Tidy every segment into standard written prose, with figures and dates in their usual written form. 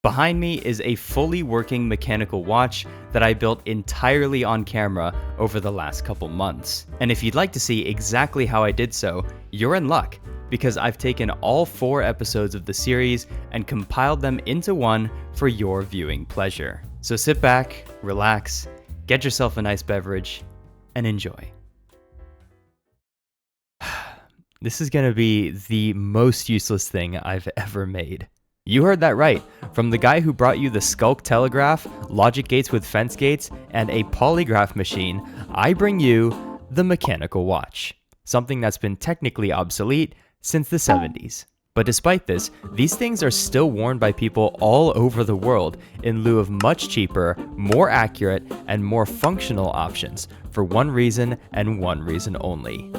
Behind me is a fully working mechanical watch that I built entirely on camera over the last couple months. And if you'd like to see exactly how I did so, you're in luck, because I've taken all 4 episodes of the series and compiled them into one for your viewing pleasure. So sit back, relax, get yourself a nice beverage, and enjoy. This is gonna be the most useless thing I've ever made. You heard that right. From the guy who brought you the Skulk Telegraph, logic gates with fence gates, and a polygraph machine, I bring you the mechanical watch. Something that's been technically obsolete since the 70s. But despite this, these things are still worn by people all over the world in lieu of much cheaper, more accurate, and more functional options for one reason and one reason only.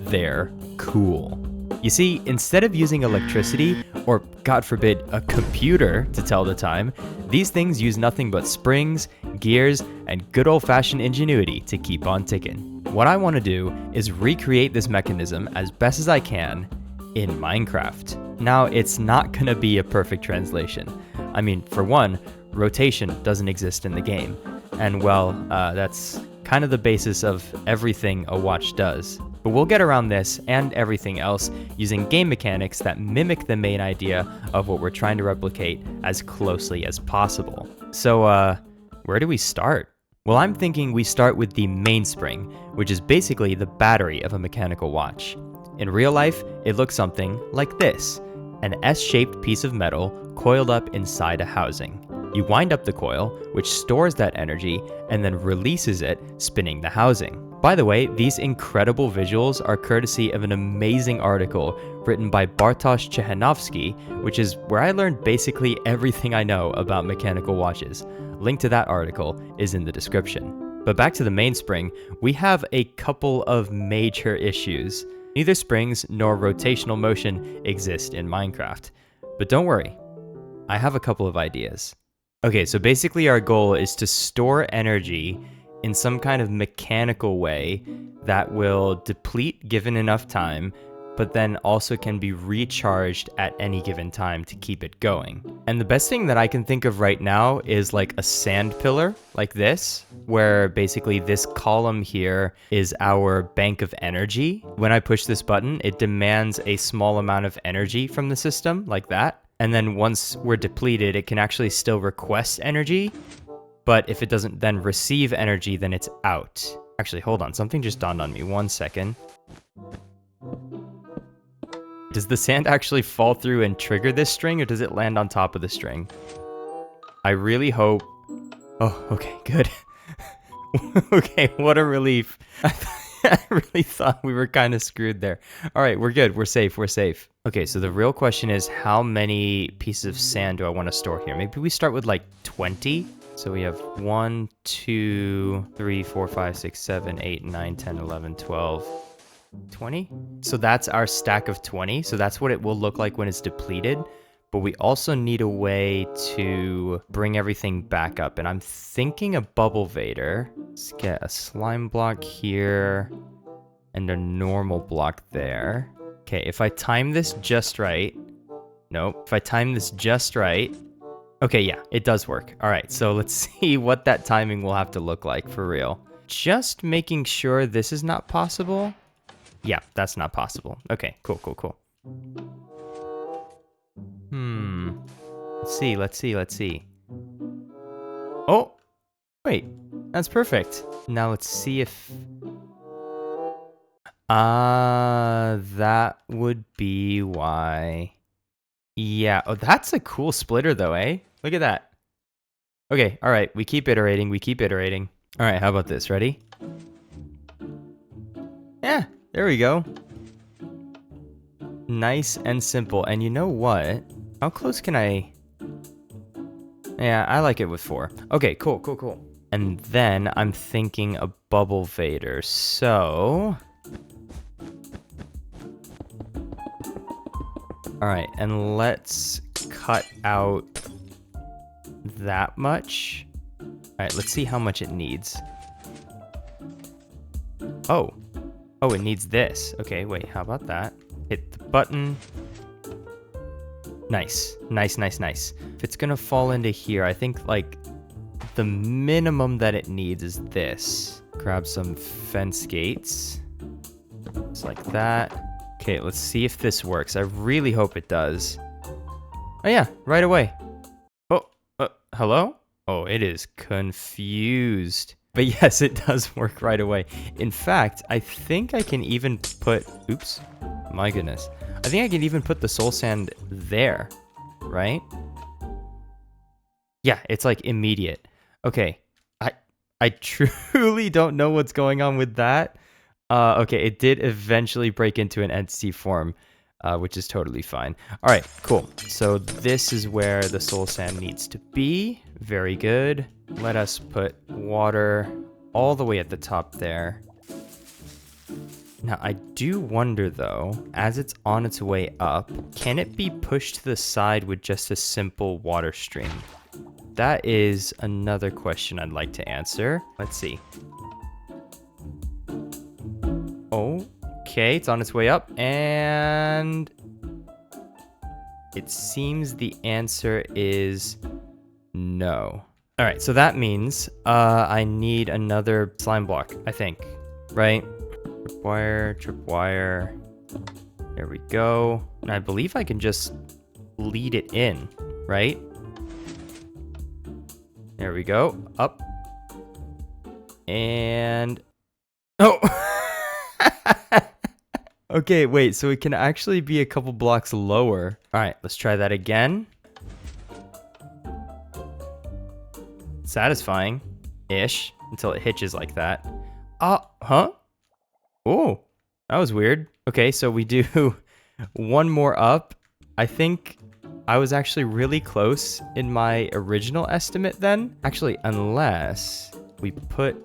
They're cool. You see, instead of using electricity, or God forbid, a computer to tell the time, these things use nothing but springs, gears, and good old-fashioned ingenuity to keep on ticking. What I want to do is recreate this mechanism as best as I can in Minecraft. Now, it's not gonna be a perfect translation. I mean, for one, rotation doesn't exist in the game. And well, that's kind of the basis of everything a watch does. But we'll get around this and everything else using game mechanics that mimic the main idea of what we're trying to replicate as closely as possible. So, where do we start? Well, I'm thinking we start with the mainspring, which is basically the battery of a mechanical watch. In real life, it looks something like this: an S-shaped piece of metal coiled up inside a housing. You wind up the coil, which stores that energy, and then releases it, spinning the housing. By the way, these incredible visuals are courtesy of an amazing article written by Bartosz Chechanovsky, which is where I learned basically everything I know about mechanical watches. Link to that article is in the description. But back to the mainspring, we have a couple of major issues. Neither springs nor rotational motion exist in Minecraft. But don't worry, I have a couple of ideas. Okay, so basically our goal is to store energy in some kind of mechanical way that will deplete given enough time, but then also can be recharged at any given time to keep it going. And the best thing that I can think of right now is like a sand pillar, like this, where basically this column here is our bank of energy. When I push this button, it demands a small amount of energy from the system, like that. And then once we're depleted, it can actually still request energy, but if it doesn't then receive energy, then it's out. Actually, hold on, something just dawned on me. 1 second. Does the sand actually fall through and trigger this string, or does it land on top of the string? I really hope... Oh, okay, good. Okay, what a relief. I really thought we were kind of screwed there. All right, we're good. We're safe. We're safe. Okay, so the real question is, how many pieces of sand do I want to store here? Maybe we start with like 20? So we have 1, 2, 3, 4, 5, 6, 7, 8, 9, 10, 11, 12, 20? So that's our stack of 20. So that's what it will look like when it's depleted. But we also need a way to bring everything back up. And I'm thinking a bubble vader. Let's get a slime block here and a normal block there. Okay, if I time this just right. Nope. If I time this just right. Okay, yeah, it does work. All right, so let's see what that timing will have to look like for real. Just making sure this is not possible. Yeah, that's not possible. Okay, cool, cool, cool. Let's see. Oh, wait, that's perfect. Now let's see if... that would be why. Yeah, oh, that's a cool splitter though, eh? Look at that. Okay, all right, we keep iterating. All right, how about this? Ready? Yeah, there we go. Nice and simple. And you know what? How close can I... Yeah, I like it with 4. Okay, cool. And then I'm thinking a bubble vader, so... All right, and let's cut out that much. All right, let's see how much it needs. Oh, it needs this. Okay, wait, how about that? Hit the button. Nice. Nice, nice, nice. If it's gonna fall into here, I think like the minimum that it needs is this. Grab some fence gates. Just like that. Okay, let's see if this works. I really hope it does. Oh yeah, right away. Oh, hello? Oh, it is confused. But yes, it does work right away. In fact, I think I can even put, oops, my goodness. I think I can even put the soul sand there, right? Yeah, it's like immediate. Okay, I truly don't know what's going on with that. Okay, it did eventually break into an entity form, which is totally fine. All right, cool. So this is where the soul sand needs to be. Very good. Let us put water all the way at the top there. Now, I do wonder, though, as it's on its way up, can it be pushed to the side with just a simple water stream? That is another question I'd like to answer. Let's see. Okay, it's on its way up, and it seems the answer is no. All right, so that means I need another slime block, I think, right? Tripwire. There we go. And I believe I can just lead it in, right? There we go. Up. And... oh! Okay, wait, so it can actually be a couple blocks lower. All right, let's try that again. Satisfying-ish, until it hitches like that. Huh? Oh, that was weird. Okay, so we do one more up. I think I was actually really close in my original estimate then. Actually, unless we put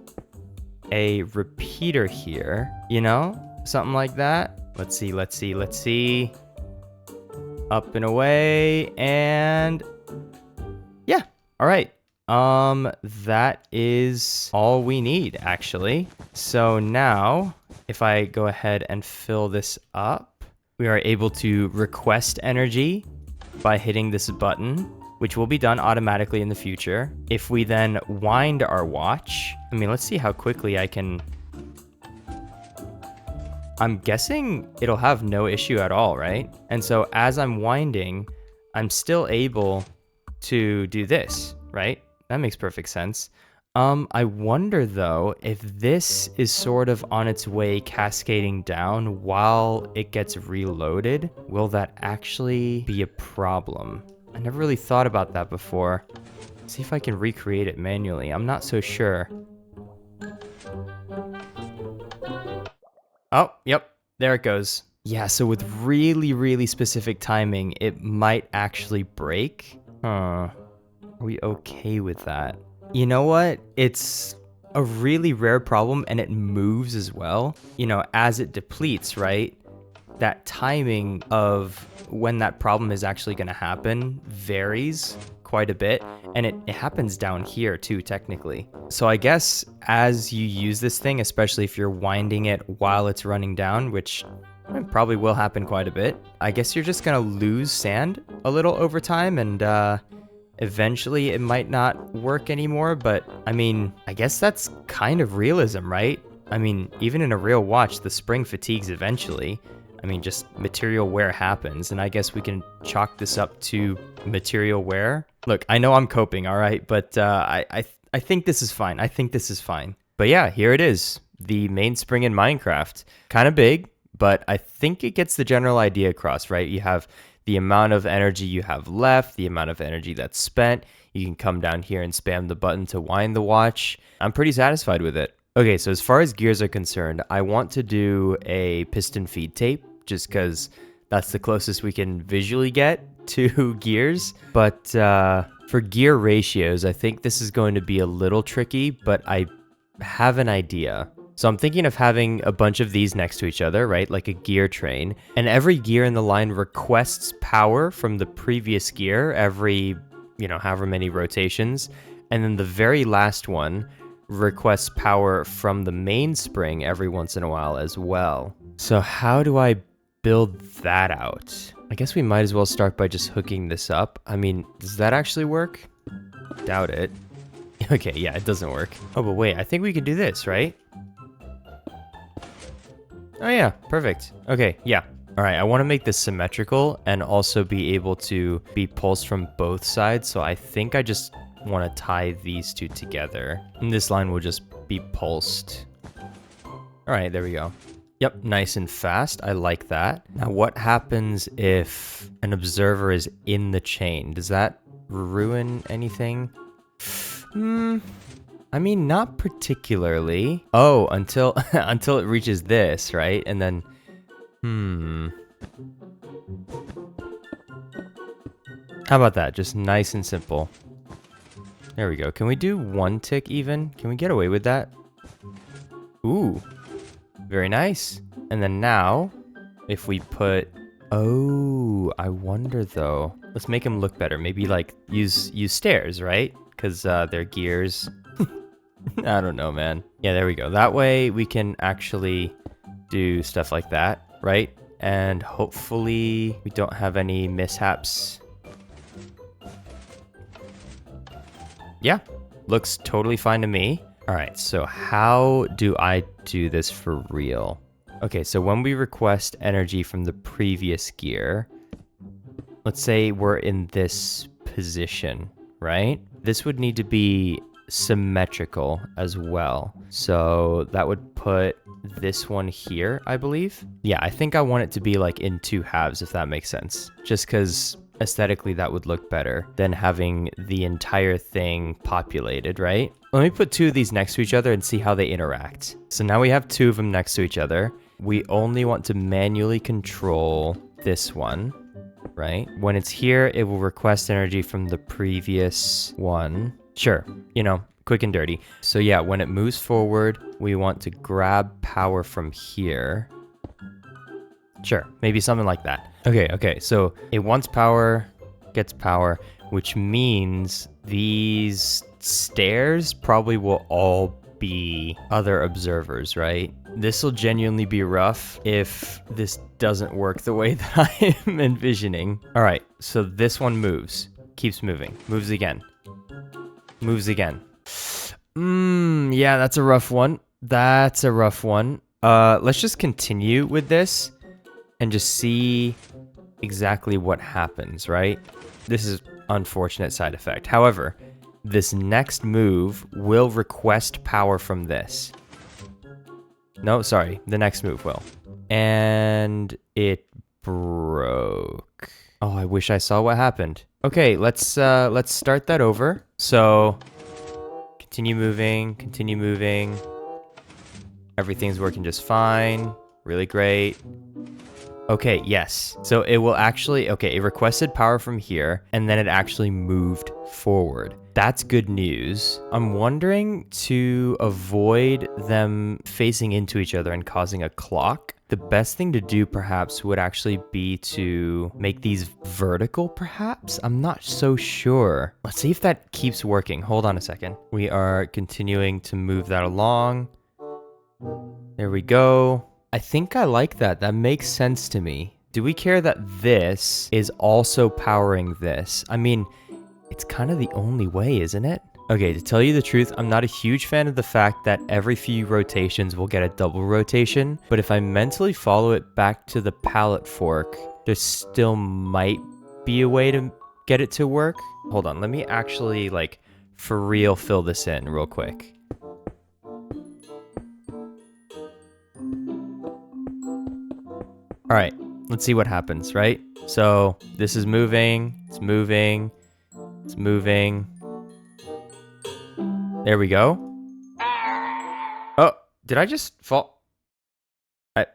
a repeater here, you know? Something like that. Let's see, let's see, let's see. Up and away, and yeah, all right. That is all we need, actually. So now, if I go ahead and fill this up, we are able to request energy by hitting this button, which will be done automatically in the future. If we then wind our watch, I mean, let's see how quickly I can... I'm guessing it'll have no issue at all, right? And so as I'm winding, I'm still able to do this, right? That makes perfect sense. I wonder though, if this is sort of on its way cascading down while it gets reloaded, will that actually be a problem? I never really thought about that before. See if I can recreate it manually. I'm not so sure. Oh, yep, there it goes. Yeah, so with really, really specific timing, it might actually break. Huh. Are we okay with that? You know what? It's a really rare problem, and it moves as well. You know, as it depletes, right? That timing of when that problem is actually going to happen varies quite a bit, and it happens down here too, technically. So I guess as you use this thing, especially if you're winding it while it's running down, which probably will happen quite a bit, I guess you're just going to lose sand a little over time, and eventually it might not work anymore. But I mean, I guess that's kind of realism, right? I mean, even in a real watch, the spring fatigues eventually. I mean, just material wear happens, and I guess we can chalk this up to material wear. Look, I know I'm coping, all right, but I think this is fine. I think this is fine. But yeah, here it is, the mainspring in Minecraft. Kind of big, but I think it gets the general idea across, right? You have the amount of energy you have left, the amount of energy that's spent. You can come down here and spam the button to wind the watch. I'm pretty satisfied with it. Okay, so as far as gears are concerned, I want to do a piston feed tape, just because that's the closest we can visually get to gears. But for gear ratios, I think this is going to be a little tricky, but I have an idea. So I'm thinking of having a bunch of these next to each other, right? Like a gear train. And every gear in the line requests power from the previous gear every, you know, however many rotations. And then the very last one requests power from the mainspring every once in a while as well. So how do I build that out? I guess we might as well start by just hooking this up. I mean, does that actually work? Doubt it. Okay, yeah, it doesn't work. Oh, but wait, I think we can do this, right? Oh yeah, perfect. Okay, yeah. All right, I want to make this symmetrical and also be able to be pulsed from both sides. So I think I just want to tie these two together. And this line will just be pulsed. All right, there we go. Yep, nice and fast. I like that. Now, what happens if an observer is in the chain? Does that ruin anything? I mean, not particularly. Oh, until until it reaches this, right? And then, How about that? Just nice and simple. There we go. Can we do one tick even? Can we get away with that? Ooh, very nice. And then now, if we put, oh, I wonder though. Let's make them look better. Maybe like use stairs, right? Because they're gears. I don't know, man. Yeah, there we go. That way we can actually do stuff like that, right? And hopefully we don't have any mishaps. Yeah, looks totally fine to me. All right, so how do I do this for real? Okay, so when we request energy from the previous gear, let's say we're in this position, right? This would need to be symmetrical as well. So that would put this one here, I believe. Yeah, I think I want it to be like in two halves, if that makes sense. Just because aesthetically that would look better than having the entire thing populated, right? Let me put two of these next to each other and see how they interact. So now we have two of them next to each other. We only want to manually control this one, right? When it's here, it will request energy from the previous one. Sure, you know, quick and dirty. So yeah, when it moves forward, we want to grab power from here. Sure, maybe something like that. Okay, so it wants power, gets power, which means these stairs probably will all be other observers, right? This will genuinely be rough if this doesn't work the way that I am envisioning. All right, so this one moves, keeps moving, moves again. Moves again. Yeah, that's a rough one. That's a rough one. Let's just continue with this and just see exactly what happens, right? This is unfortunate side effect. However, this next move will request power from this. No, sorry, the next move will. And it broke. Oh, I wish I saw what happened. Okay, let's start that over. So, continue moving. Everything's working just fine. Really great. Okay, yes. So it will actually, okay, it requested power from here, and then it actually moved forward. That's good news. I'm wondering, to avoid them facing into each other and causing a clock, the best thing to do perhaps would actually be to make these vertical perhaps? I'm not so sure. Let's see if that keeps working. Hold on a second. We are continuing to move that along. There we go. I think I like that. That makes sense to me. Do we care that this is also powering this? I mean, it's kind of the only way, isn't it? Okay, to tell you the truth, I'm not a huge fan of the fact that every few rotations we'll get a double rotation, but if I mentally follow it back to the pallet fork, there still might be a way to get it to work. Hold on, let me actually, like, for real fill this in real quick. All right, let's see what happens, right? So this is moving, it's moving, it's moving. There we go. Oh, did I just fall? Okay.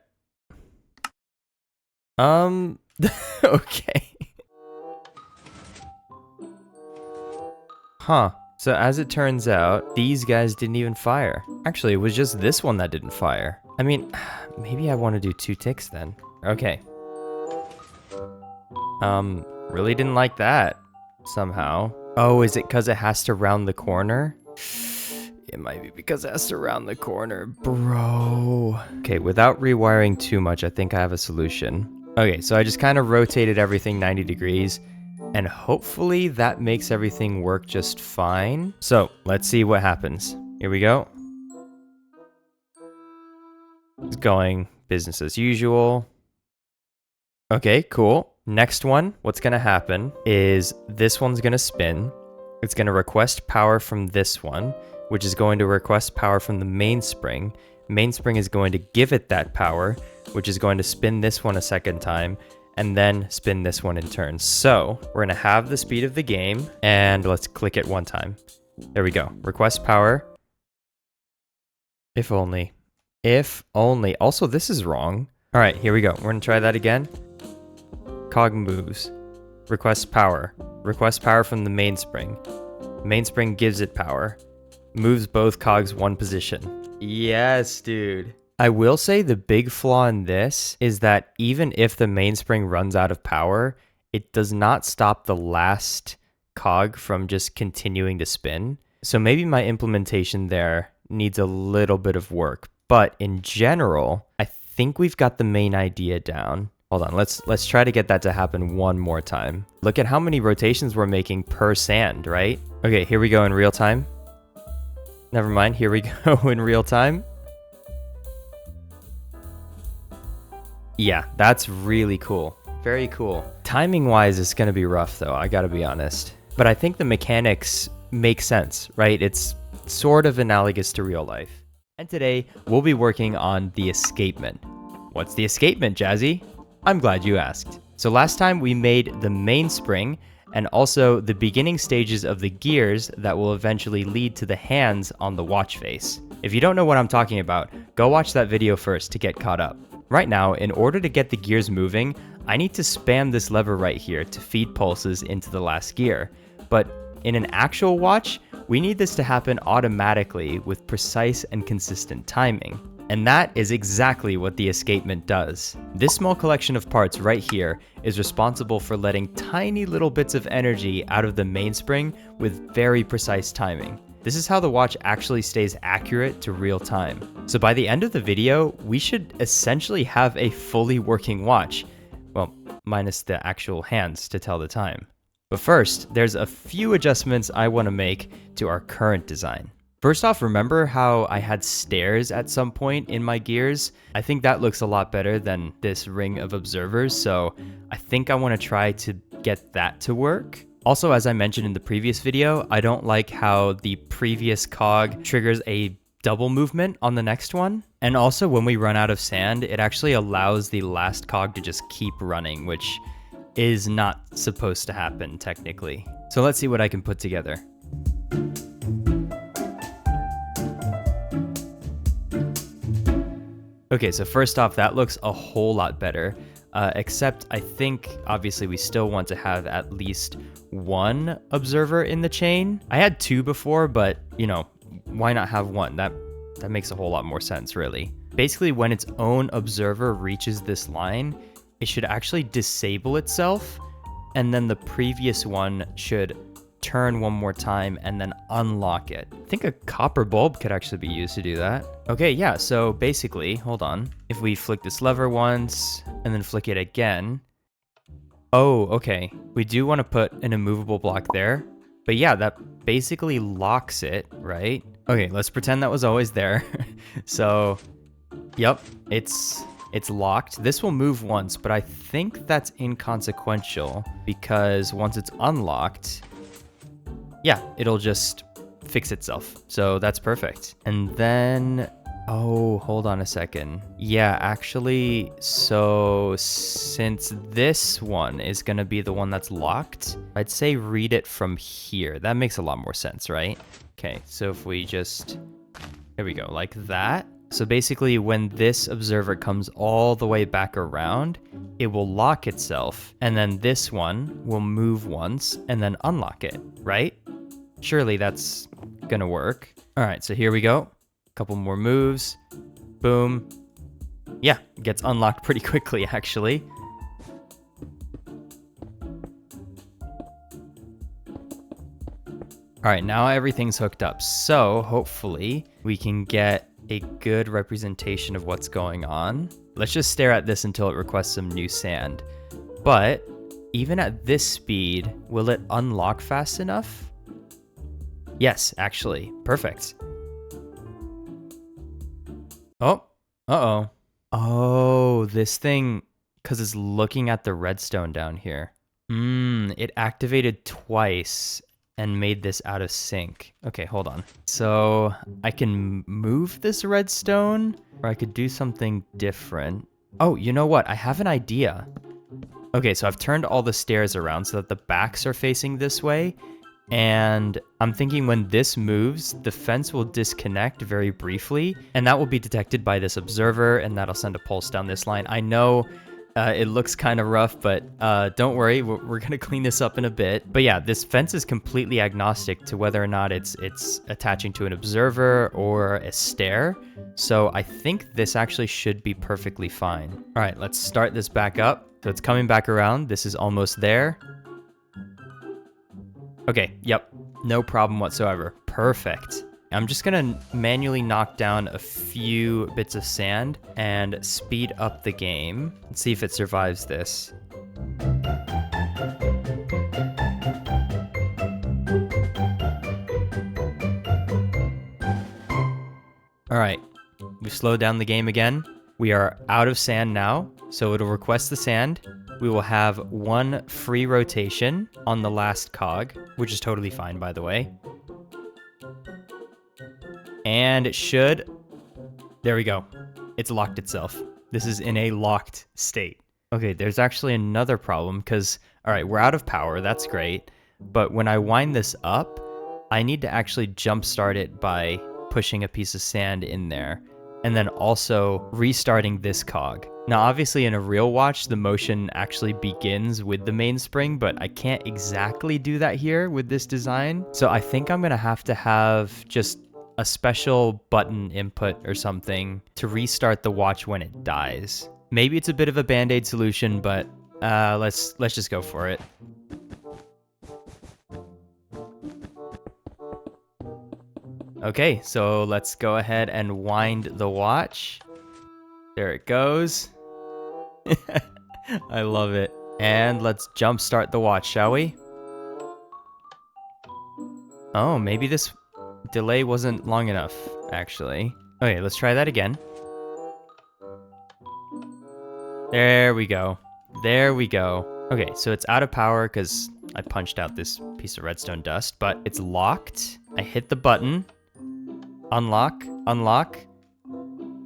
Huh. So as it turns out, these guys didn't even fire. Actually, it was just this one that didn't fire. I mean, maybe I want to do 2 ticks then. Okay. Really didn't like that somehow. Oh, is it because it has to round the corner? It might be because it has to round the corner, bro. Okay, without rewiring too much, I think I have a solution. Okay, so I just kind of rotated everything 90 degrees, and hopefully that makes everything work just fine. So let's see what happens. Here we go. It's going business as usual. Okay, cool. Next one, what's gonna happen is this one's gonna spin. It's gonna request power from this one, which is going to request power from the mainspring. Mainspring is going to give it that power, which is going to spin this one a second time, and then spin this one in turn. So we're gonna have the speed of the game, and let's click it one time. There we go. Request power. If only. If only. Also, this is wrong. All right, here we go. We're gonna try that again. Cog moves. Requests power. Requests power from the mainspring. Mainspring gives it power. Moves both cogs one position. Yes, dude. I will say the big flaw in this is that even if the mainspring runs out of power, it does not stop the last cog from just continuing to spin. So maybe my implementation there needs a little bit of work. But in general, I think we've got the main idea down. Hold on, let's try to get that to happen one more time. Look at how many rotations we're making per sand, right? Okay, here we go in real time. Never mind, here we go in real time. Yeah, that's really cool. Very cool. Timing-wise, it's gonna be rough though, I gotta be honest. But I think the mechanics make sense, right? It's sort of analogous to real life. And today, we'll be working on the escapement. What's the escapement, Jazzy? I'm glad you asked. So last time we made the mainspring and also the beginning stages of the gears that will eventually lead to the hands on the watch face. If you don't know what I'm talking about, go watch that video first to get caught up. Right now, in order to get the gears moving, I need to spam this lever right here to feed pulses into the last gear. But in an actual watch, we need this to happen automatically with precise and consistent timing. And that is exactly what the escapement does. This small collection of parts right here is responsible for letting tiny little bits of energy out of the mainspring with very precise timing. This is how the watch actually stays accurate to real time. So by the end of the video, we should essentially have a fully working watch. Well, minus the actual hands to tell the time. But first, there's a few adjustments I want to make to our current design. First off, remember how I had stairs at some point in my gears? I think that looks a lot better than this ring of observers, so I think I want to try to get that to work. Also, as I mentioned in the previous video, I don't like how the previous cog triggers a double movement on the next one. And also, when we run out of sand, it actually allows the last cog to just keep running, which is not supposed to happen technically. So let's see what I can put together. Okay, so first off, that looks a whole lot better, except I think obviously we still want to have at least one observer in the chain. I had two before, but you know, why not have one? That makes a whole lot more sense, really. Basically, when its own observer reaches this line, it should actually disable itself, and then the previous one should turn one more time and then unlock it. I think a copper bulb could actually be used to do that. Okay, yeah, so basically, hold on. If we flick this lever once and then flick it again. Oh, okay. We do want to put an immovable block there. But yeah, that basically locks it, right? Okay, let's pretend that was always there. So, yep, it's locked. This will move once, but I think that's inconsequential because once it's unlocked, yeah, it'll just fix itself. So that's perfect. And then, oh, hold on a second. Yeah, actually, so since this one is gonna be the one that's locked, I'd say read it from here. That makes a lot more sense, right? Okay, so if we just, here we go, like that. So basically, when this observer comes all the way back around, it will lock itself, and then this one will move once and then unlock it, right? Surely that's gonna work. All right, so here we go. Couple more moves. Boom. Yeah, gets unlocked pretty quickly, actually. All right, now everything's hooked up. So hopefully we can get a good representation of what's going on. let's just stare at this until it requests some new sand. But even at this speed, will it unlock fast enough? Yes, actually. Perfect. Oh, uh-oh. Oh, this thing, because it's looking at the redstone down here. It activated twice and made this out of sync. Okay, hold on. So I can move this redstone, or I could do something different. Oh, you know what? I have an idea. Okay, so I've turned all the stairs around so that the backs are facing this way. And I'm thinking when this moves, the fence will disconnect very briefly, and that will be detected by this observer, and that'll send a pulse down this line. I know it looks kind of rough, but don't worry, we're gonna clean this up in a bit. But yeah, this fence is completely agnostic to whether or not it's attaching to an observer or a stair. So I think this actually should be perfectly fine. All right, let's start this back up. So it's coming back around. This is almost there. Okay, yep, no problem whatsoever. Perfect. I'm just gonna manually knock down a few bits of sand and speed up the game. Let's see if it survives this. All right, we've slowed down the game again. We are out of sand now, so it'll request the sand. We will have one free rotation on the last cog, which is totally fine, by the way. And it should... There we go. It's locked itself. This is in a locked state. Okay, there's actually another problem because, all right, we're out of power. That's great. But when I wind this up, I need to actually jumpstart it by pushing a piece of sand in there and then also restarting this cog. Now, obviously in a real watch, the motion actually begins with the mainspring, but I can't exactly do that here with this design. So I think I'm gonna have to have just a special button input or something to restart the watch when it dies. Maybe it's a bit of a band-aid solution, but let's just go for it. Okay, so let's go ahead and wind the watch. There it goes. I love it. And let's jumpstart the watch, shall we? Oh, maybe this delay wasn't long enough, actually. Okay, let's try that again. There we go. There we go. Okay, so it's out of power because I punched out this piece of redstone dust, but it's locked. I hit the button. Unlock, unlock,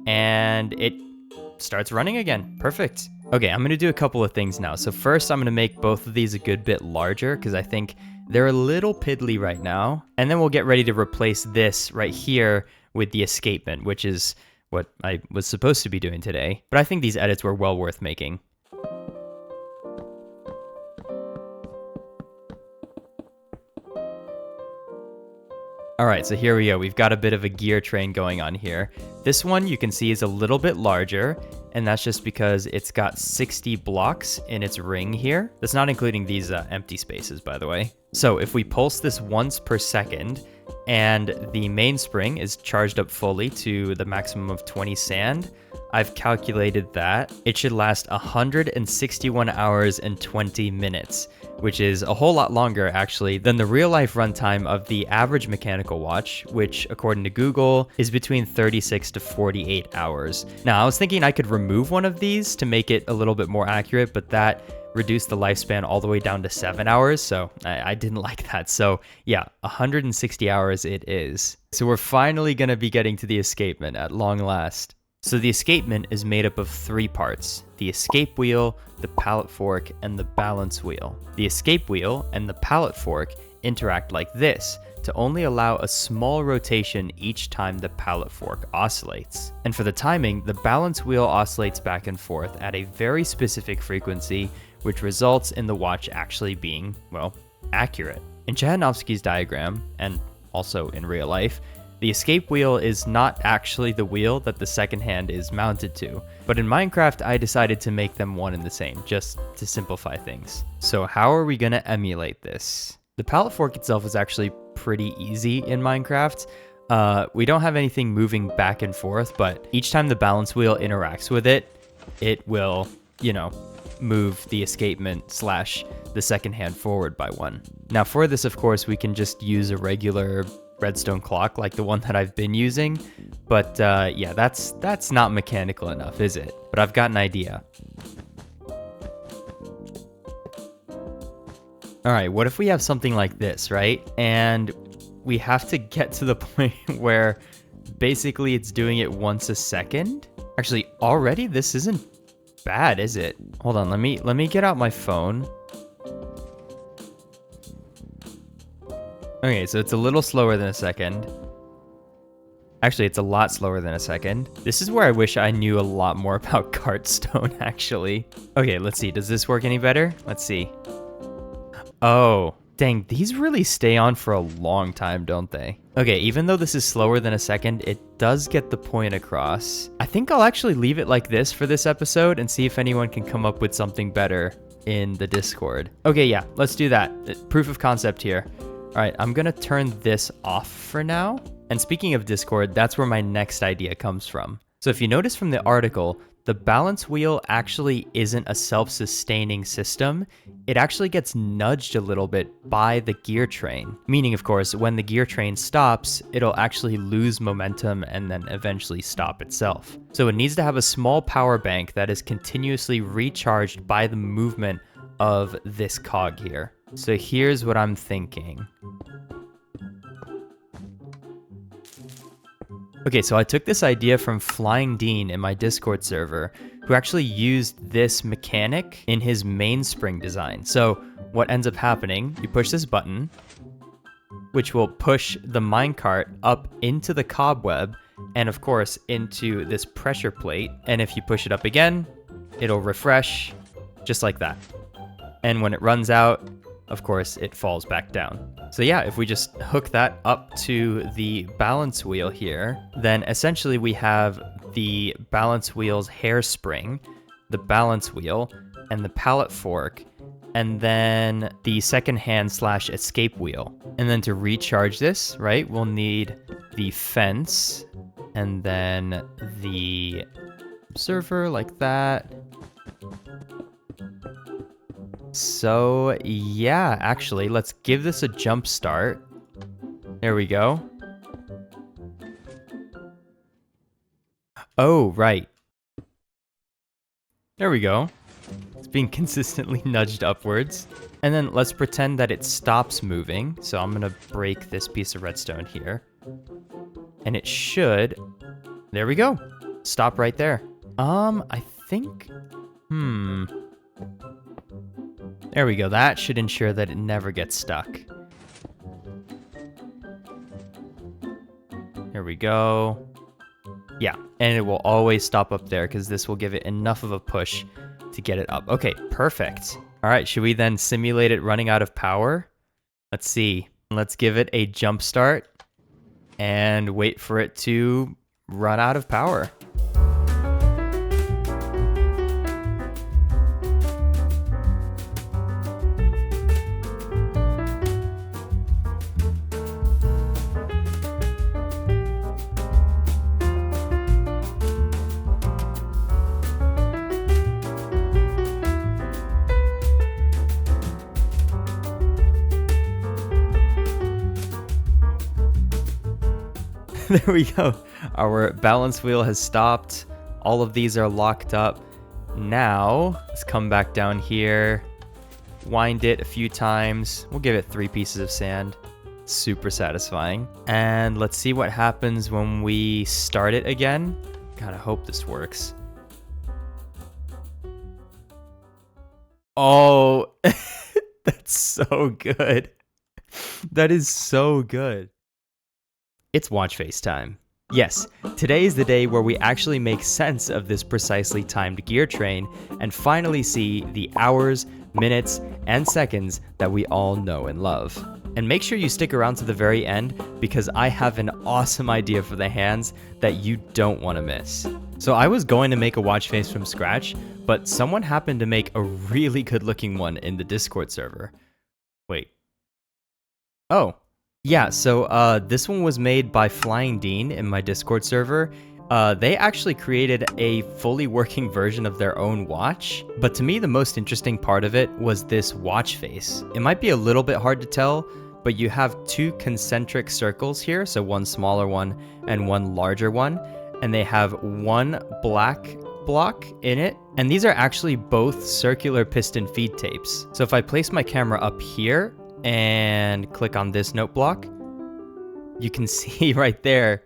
and it starts running again. Perfect. Okay, I'm gonna do a couple of things now. So first, I'm gonna make both of these a good bit larger because I think they're a little piddly right now. And then we'll get ready to replace this right here with the escapement, which is what I was supposed to be doing today. But I think these edits were well worth making. All right, so here we go. We've got a bit of a gear train going on here. This one you can see is a little bit larger, and that's just because it's got 60 blocks in its ring here. That's not including these empty spaces, by the way. So if we pulse this once per second, and the mainspring is charged up fully to the maximum of 20 sand, I've calculated that it should last 161 hours and 20 minutes, which is a whole lot longer actually than the real life runtime of the average mechanical watch, which according to Google is between 36 to 48 hours. Now I was thinking I could remove one of these to make it a little bit more accurate, but that reduced the lifespan all the way down to 7 hours, so I didn't like that. So yeah, 160 hours it is. So we're finally gonna be getting to the escapement at long last. So the escapement is made up of 3 parts: the escape wheel, the pallet fork, and the balance wheel. The escape wheel and the pallet fork interact like this to only allow a small rotation each time the pallet fork oscillates. And for the timing, the balance wheel oscillates back and forth at a very specific frequency, which results in the watch actually being, well, accurate. In Chahanovsky's diagram, and also in real life, the escape wheel is not actually the wheel that the second hand is mounted to, but in Minecraft I decided to make them one and the same, just to simplify things. So how are we gonna emulate this? The pallet fork itself is actually pretty easy in Minecraft. We don't have anything moving back and forth, but each time the balance wheel interacts with it, it will, you know, move the escapement slash the second hand forward by 1. Now for this, of course, we can just use a regular redstone clock like the one that I've been using, but yeah, that's not mechanical enough, is it? But I've got an idea. All right, what if we have something like this, right? And we have to get to the point where basically it's doing it once a second. Actually, already this isn't bad, is it? Hold on, let me get out my phone. Okay, so it's a little slower than a second. Actually, it's a lot slower than a second. This is where I wish I knew a lot more about Cartstone, actually. Okay, let's see. Does this work any better? Let's see. Oh, dang, these really stay on for a long time, don't they? Okay, even though this is slower than a second, it does get the point across. I think I'll actually leave it like this for this episode and see if anyone can come up with something better in the Discord. Okay, yeah, let's do that. Proof of concept here. All right, I'm gonna turn this off for now. And speaking of Discord, that's where my next idea comes from. So if you notice from the article, the balance wheel actually isn't a self-sustaining system. It actually gets nudged a little bit by the gear train. Meaning, of course, when the gear train stops, it'll actually lose momentum and then eventually stop itself. So it needs to have a small power bank that is continuously recharged by the movement of this cog here. So here's what I'm thinking. Okay, so I took this idea from Flying Dean in my Discord server, who actually used this mechanic in his Mainspring design. So what ends up happening, you push this button, which will push the minecart up into the cobweb, and of course into this pressure plate. And if you push it up again, it'll refresh, just like that. And when it runs out, of course, it falls back down. So yeah, if we just hook that up to the balance wheel here, then essentially we have the balance wheel's hairspring, the balance wheel, and the pallet fork, and then the second hand slash escape wheel. And then to recharge this, right, we'll need the fence, and then the observer like that. So yeah, actually, let's give this a jump start. There we go. Oh, right. There we go. It's being consistently nudged upwards. And then let's pretend that it stops moving. So I'm gonna break this piece of redstone here. And it should, there we go. Stop right there. I think, there we go. That should ensure that it never gets stuck. There we go. Yeah, and it will always stop up there because this will give it enough of a push to get it up. Okay, perfect. All right, should we then simulate it running out of power? Let's see. Let's give it a jump start and wait for it to run out of power. There we go. Our balance wheel has stopped. All of these are locked up. Now, let's come back down here, wind it a few times. We'll give it 3 pieces of sand. Super satisfying. And let's see what happens when we start it again. God, I hope this works. Oh, that's so good. That is so good. It's watch face time. Yes, today is the day where we actually make sense of this precisely timed gear train and finally see the hours, minutes, and seconds that we all know and love. And make sure you stick around to the very end because I have an awesome idea for the hands that you don't want to miss. So I was going to make a watch face from scratch, but someone happened to make a really good looking one in the Discord server. Wait. Oh. Yeah, so this one was made by Flying Dean in my Discord server. They actually created a fully working version of their own watch, but to me the most interesting part of it was this watch face. It might be a little bit hard to tell, but you have two concentric circles here, so one smaller one and one larger one, and they have one black block in it, and these are actually both circular piston feed tapes. So if I place my camera up here and click on this note block, you can see right there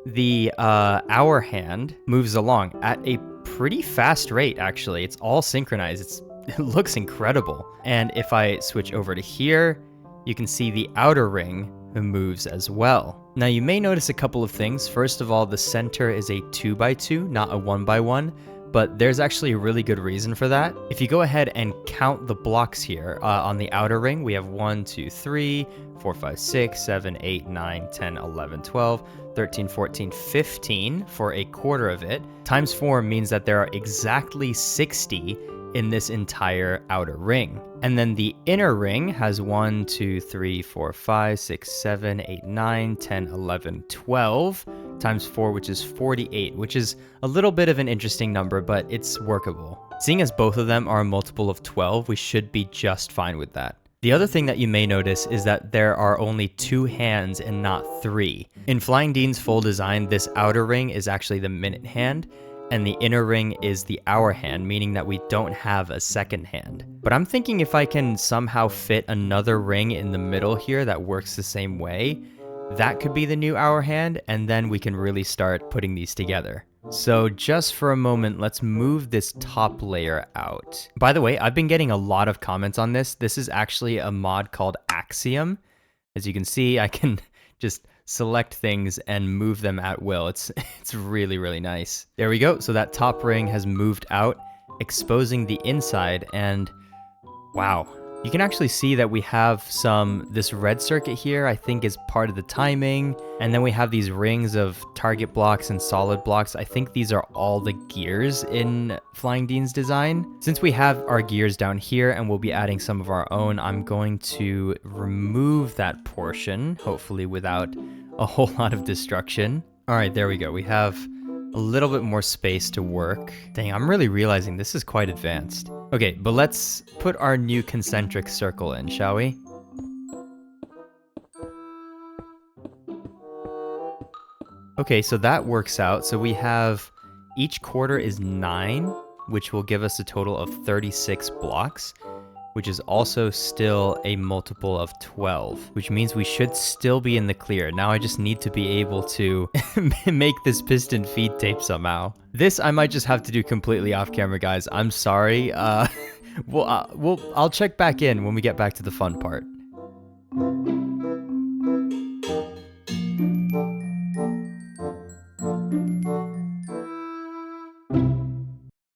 the hour hand moves along at a pretty fast rate. Actually, it's all synchronized. It looks incredible. And if I switch over to here, you can see the outer ring moves as well. Now you may notice a couple of things. First of all, the center is a 2x2, not a 1x1, but there's actually a really good reason for that. If you go ahead and count the blocks here on the outer ring, we have 1, 2, 3, 4, 5, 6, 7, 8, 9, 10, 11, 12, 13, 14, 15 for a quarter of it. Times 4 means that there are exactly 60 in this entire outer ring. And then the inner ring has 1, 2, 3, 4, 5, 6, 7, 8, 9, 10, 11, 12 times 4, which is 48, which is a little bit of an interesting number, but it's workable. Seeing as both of them are a multiple of 12, we should be just fine with that. The other thing that you may notice is that there are only 2 hands and not 3. In Flying Dean's full design, this outer ring is actually the minute hand, and the inner ring is the hour hand, meaning that we don't have a second hand. But I'm thinking if I can somehow fit another ring in the middle here that works the same way, that could be the new hour hand, and then we can really start putting these together. So just for a moment, let's move this top layer out. By the way, I've been getting a lot of comments on this. This is actually a mod called Axiom. As you can see, I can just select things and move them at will. It's really, really nice. There we go. So that top ring has moved out, exposing the inside, and wow. You can actually see that we have this red circuit here, I think is part of the timing. And then we have these rings of target blocks and solid blocks. I think these are all the gears in Flying Dean's design. Since we have our gears down here and we'll be adding some of our own, I'm going to remove that portion, hopefully without a whole lot of destruction. All right, there we go. We have a little bit more space to work. Dang, I'm really realizing this is quite advanced. Okay, but let's put our new concentric circle in, shall we? Okay, so that works out. So we have each quarter is 9, which will give us a total of 36 blocks, which is also still a multiple of 12, which means we should still be in the clear. Now I just need to be able to make this piston feed tape somehow. This I might just have to do completely off camera, guys. I'm sorry. I'll check back in when we get back to the fun part.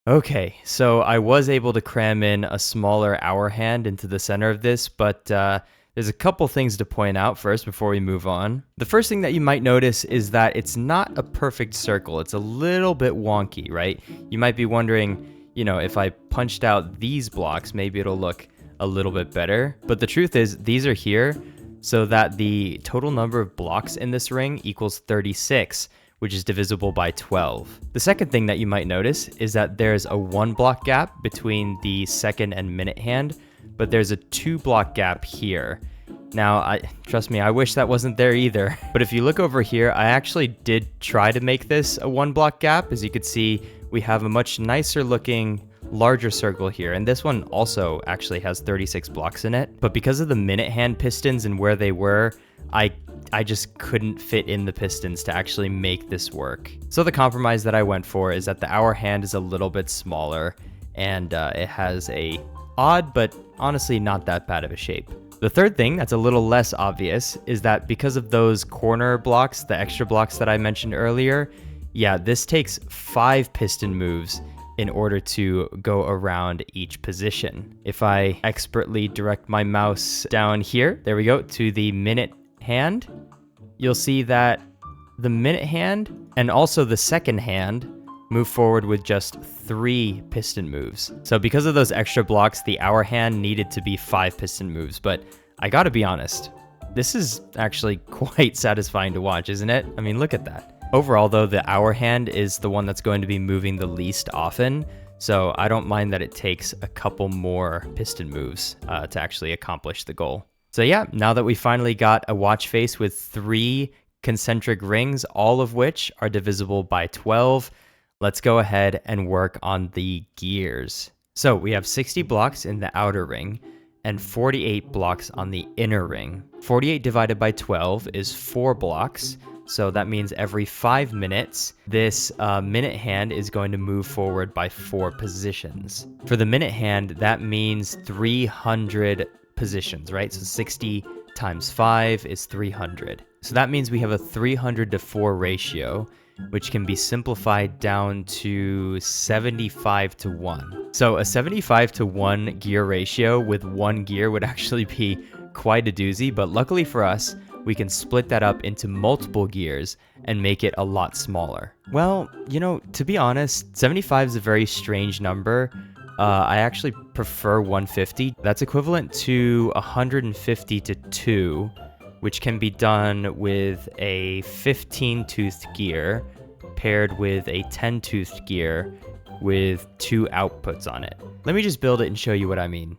Okay, so I was able to cram in a smaller hour hand into the center of this, but there's a couple things to point out first before we move on. The first thing that you might notice is that it's not a perfect circle. It's a little bit wonky, right? You might be wondering, you know, if I punched out these blocks, maybe it'll look a little bit better. But the truth is, these are here so that the total number of blocks in this ring equals 36. Which is divisible by 12. The second thing that you might notice is that there's a 1 block gap between the second and minute hand, but there's a 2 block gap here. Now, trust me, I wish that wasn't there either. But if you look over here, I actually did try to make this a 1 block gap. As you can see, we have a much nicer looking larger circle here, and this one also actually has 36 blocks in it. But because of the minute hand pistons and where they were, I just couldn't fit in the pistons to actually make this work. So the compromise that I went for is that the hour hand is a little bit smaller, and it has a odd but honestly not that bad of a shape. The third thing that's a little less obvious is that because of those corner blocks, the extra blocks that I mentioned earlier, yeah, this takes 5 piston moves in order to go around each position. If I expertly direct my mouse down here, there we go, to the minute hand, you'll see that the minute hand and also the second hand move forward with just 3 piston moves. So because of those extra blocks, the hour hand needed to be 5 piston moves, but I gotta be honest, this is actually quite satisfying to watch, isn't it? I mean, look at that. Overall though, the hour hand is the one that's going to be moving the least often, so I don't mind that it takes a couple more piston moves to actually accomplish the goal. So yeah, now that we finally got a watch face with 3 concentric rings, all of which are divisible by 12, let's go ahead and work on the gears. So we have 60 blocks in the outer ring and 48 blocks on the inner ring. 48 divided by 12 is 4 blocks. So that means every 5 minutes, this minute hand is going to move forward by 4 positions. For the minute hand, that means 300 positions, right? So 60 times 5 is 300. So that means we have a 300 to 4 ratio, which can be simplified down to 75 to 1. So a 75 to 1 gear ratio with 1 gear would actually be quite a doozy, but luckily for us, we can split that up into multiple gears and make it a lot smaller. Well, you know, to be honest, 75 is a very strange number. I actually prefer 150. That's equivalent to 150 to 2, which can be done with a 15-toothed gear paired with a 10-toothed gear with 2 outputs on it. Let me just build it and show you what I mean.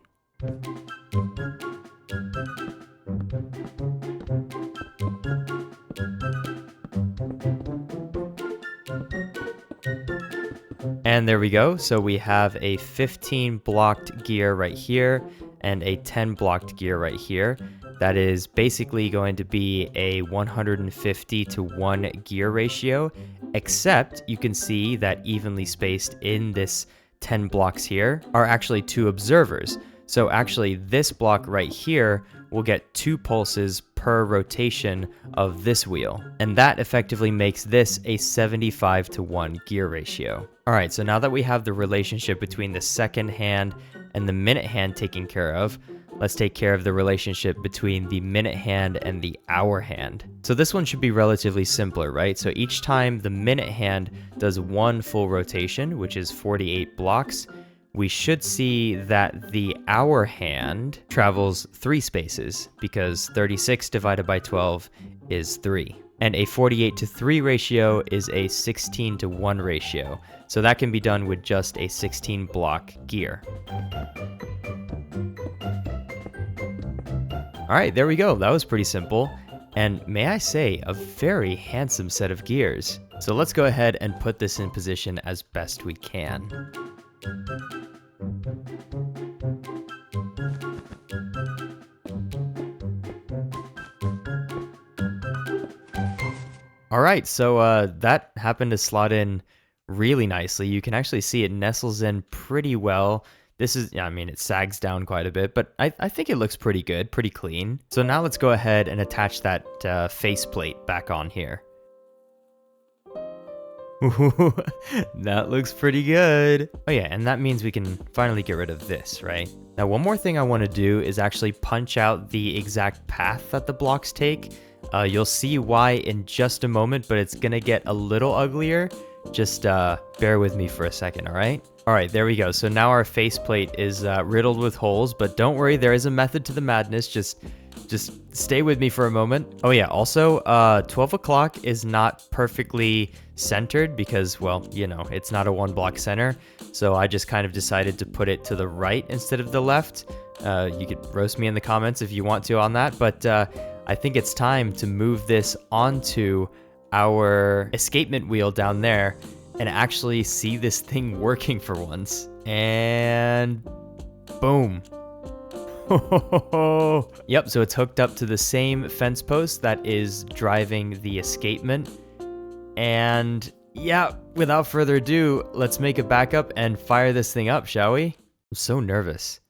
And there we go. So we have a 15 blocked gear right here and a 10 blocked gear right here. That is basically going to be a 150 to 1 gear ratio, except you can see that evenly spaced in this 10 blocks here are actually 2 observers. So actually this block right here will get 2 pulses per rotation of this wheel. And that effectively makes this a 75 to 1 gear ratio. All right, so now that we have the relationship between the second hand and the minute hand taken care of, let's take care of the relationship between the minute hand and the hour hand. So this one should be relatively simpler, right? So each time the minute hand does 1 full rotation, which is 48 blocks, we should see that the hour hand travels 3 spaces because 36 divided by 12 is 3. And a 48 to 3 ratio is a 16 to 1 ratio. So that can be done with just a 16 block gear. All right, there we go. That was pretty simple. And may I say, a very handsome set of gears. So let's go ahead and put this in position as best we can. All right, so that happened to slot in really nicely. You can actually see it nestles in pretty well. This is, I mean, it sags down quite a bit, but I think it looks pretty good, pretty clean. So now let's go ahead and attach that faceplate back on here. That looks pretty good. Oh yeah, and that means we can finally get rid of this, right? Now, one more thing I want to do is actually punch out the exact path that the blocks take. You'll see why in just a moment, but it's gonna get a little uglier. Just bear with me for a second, all right? All right, there we go. So now our faceplate is riddled with holes, but don't worry, there is a method to the madness. Just stay with me for a moment. Oh yeah, also 12 o'clock is not perfectly centered because, well, you know, it's not a 1 block center. So I just kind of decided to put it to the right instead of the left. You could roast me in the comments if you want to on that, but I think it's time to move this onto our escapement wheel down there and actually see this thing working for once. And boom. Yep, so it's hooked up to the same fence post that is driving the escapement. And yeah, without further ado, let's make a backup and fire this thing up, shall we? I'm so nervous.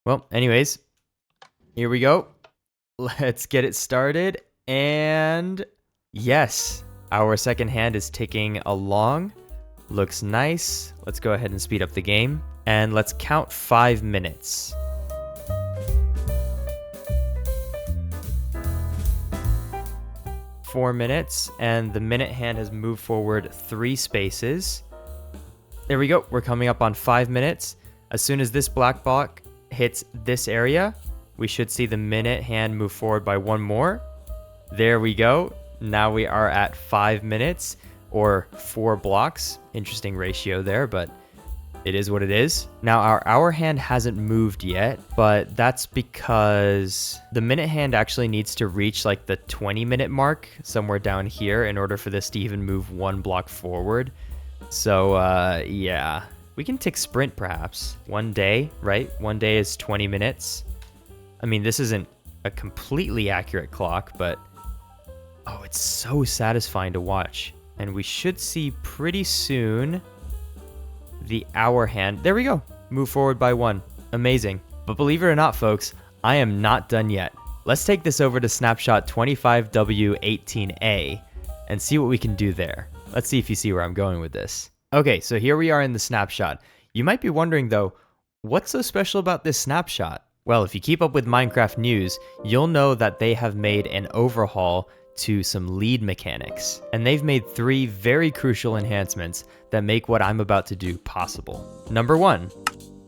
Well, anyways, here we go. Let's get it started. And yes, our second hand is ticking along. Looks nice. Let's go ahead and speed up the game. And let's count 5 minutes. Four minutes, and the minute hand has moved forward 3 spaces. There we go. We're coming up on 5 minutes. As soon as this black block hits this area, we should see the minute hand move forward by 1 more. There we go. Now we are at 5 minutes or 4 blocks. Interesting ratio there, but it is what it is. Now our hour hand hasn't moved yet, but that's because the minute hand actually needs to reach like the 20-minute mark somewhere down here in order for this to even move 1 block forward. So yeah, we can tick sprint perhaps. 1 day, right? 1 day is 20 minutes. I mean, this isn't a completely accurate clock, but oh, it's so satisfying to watch. And we should see pretty soon the hour hand. There we go. Move forward by 1. Amazing. But believe it or not, folks, I am not done yet. Let's take this over to snapshot 25W18A and see what we can do there. Let's see if you see where I'm going with this. Okay, so here we are in the snapshot. You might be wondering though, what's so special about this snapshot? Well, if you keep up with Minecraft news, you'll know that they have made an overhaul to some lead mechanics. And they've made 3 very crucial enhancements that make what I'm about to do possible. Number 1,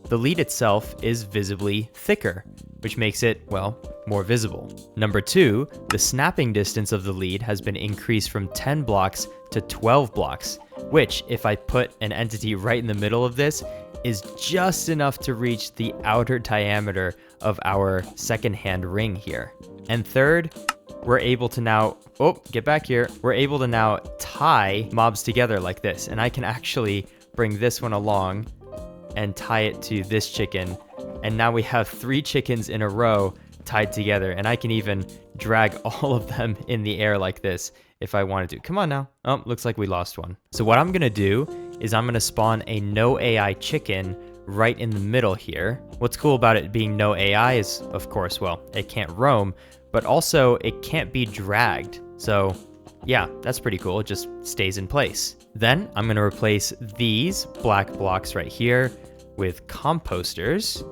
the lead itself is visibly thicker, which makes it, well, more visible. Number 2, the snapping distance of the lead has been increased from 10 blocks to 12 blocks, which, if I put an entity right in the middle of this, is just enough to reach the outer diameter of our second hand ring here. And third, we're able to now, oh, get back here. We're able to now tie mobs together like this. And I can actually bring this one along and tie it to this chicken. And now we have 3 chickens in a row tied together. And I can even drag all of them in the air like this if I wanted to. Come on now. Oh, looks like we lost one. So what I'm gonna do is I'm gonna spawn a no AI chicken right in the middle here. What's cool about it being no AI is, of course, well, it can't roam, but also it can't be dragged. So yeah, that's pretty cool. It just stays in place. Then I'm gonna replace these black blocks right here with composters.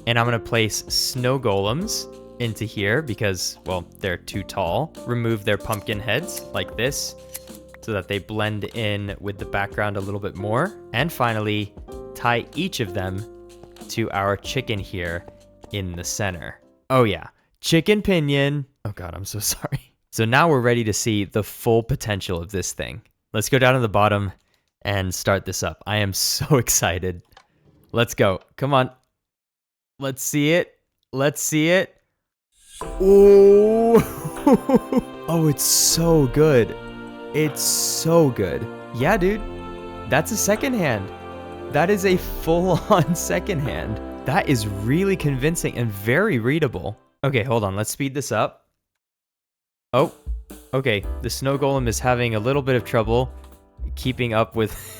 And I'm gonna place snow golems into here because, well, they're too tall. Remove their pumpkin heads like this so that they blend in with the background a little bit more. And finally, tie each of them to our chicken here in the center. Oh yeah, chicken pinion. Oh God, I'm so sorry. So now we're ready to see the full potential of this thing. Let's go down to the bottom and start this up. I am so excited. Let's go. Come on. Let's see it. Let's see it. Oh, oh, it's so good. It's so good. Yeah, dude, that's a second hand. That is a full-on second hand. That is really convincing and very readable. Okay, hold on. Let's speed this up. Oh, okay. The snow golem is having a little bit of trouble keeping up with...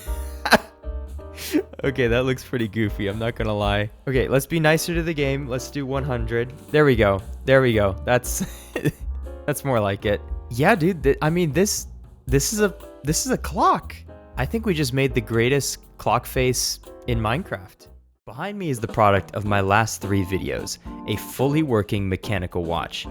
Okay, that looks pretty goofy. I'm not gonna lie. Okay, let's be nicer to the game. Let's do 100. There we go. There we go. That's that's more like it. Yeah, dude. I mean, this is a clock. I think we just made the greatest clock face in Minecraft. Behind me is the product of my last 3 videos, a fully working mechanical watch.